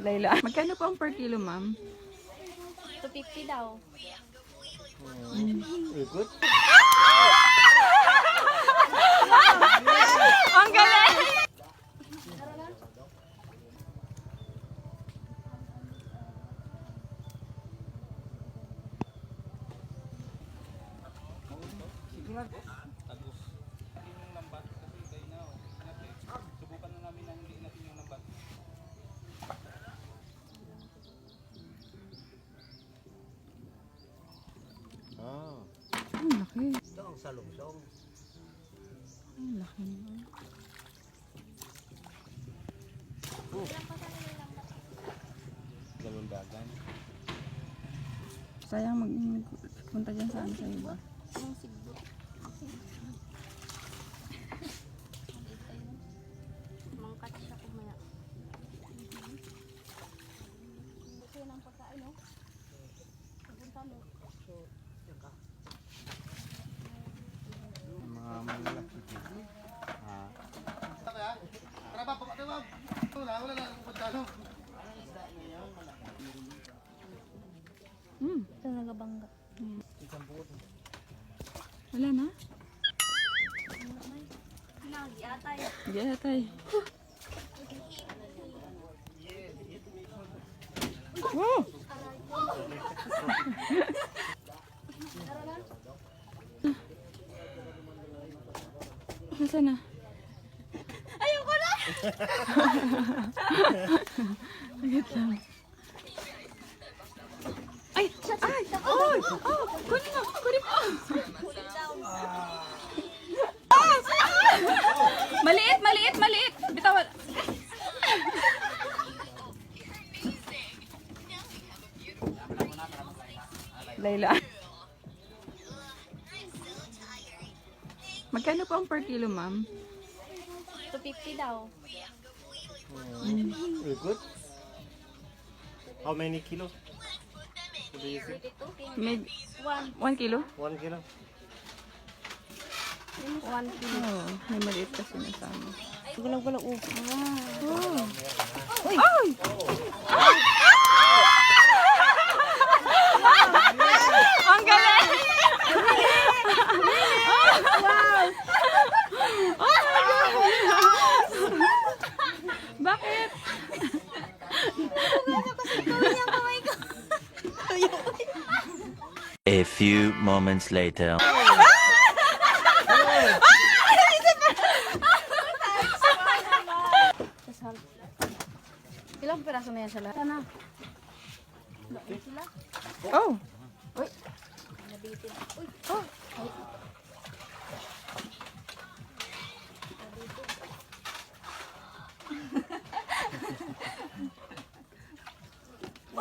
Layla. Magkano po ang per kilo, ma'am? 250 daw. Ikot. Ang galing! Ang laki. Ito ang salungsong. Ang laki. Ganun dagan. Sayang magpunta dyan sa iba. Ang sigbo. Mangkat siya kumaya. Buti ng pagkain, no? Pupunta mo. Mga malaki. Tara ba, pakata ba? Wala na akong pagkano. Ito nagabangga. Wala na? Nagyatay. Diyan tayo. Wow! Nasaan na? Ayoko na! Wait lang. Ay! Ay! Oh! Oh! Kunin mo! Kunin mo! Maliit! Maliit! Maliit! Bitawan! Layla. Magkano po ang per kilo, ma'am? 250 daw. Ikot. How many kilos? What do you say? 22 May 1 1 kilo? 1 kilo? 1 kilo. Oh, may maliit kasi nasama. Gulang-gulang Oh! Uy! Ay! Ang galing! Wow! Oh my God! Bakit? A few moments later. Ilang piraso na yan sa lahat? Sana. Oh! Uy! Nabitin. Uy! Oh!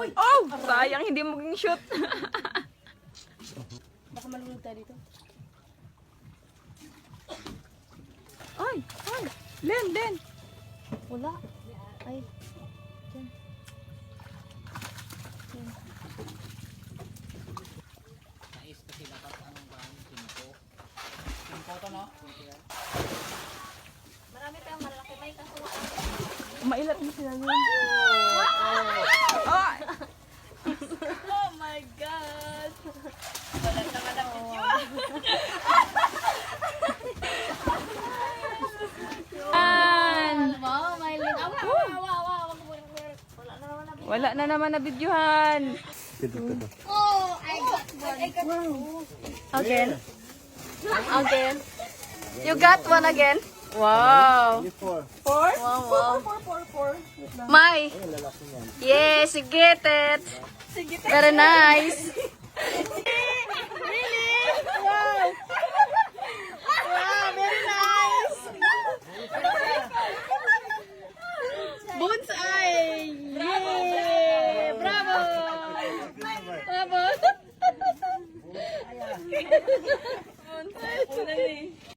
Ay. Oh! Sayang hindi mo maging shoot. Baka malulog tayo dito. Ay! Ay! Len! Len! Wala. Ay. Diyan. Diyan. Marami pa yung malaki. May kasuwa. Mailat mo sila yun. Oh! Oh my God! Wala naman ang video. Wow, may link. Wala na naman na videohan. Oh, I got one. Again. Again. You got one again. Wow. Four. Wow, wow. May. Yes, you get it. Very nice.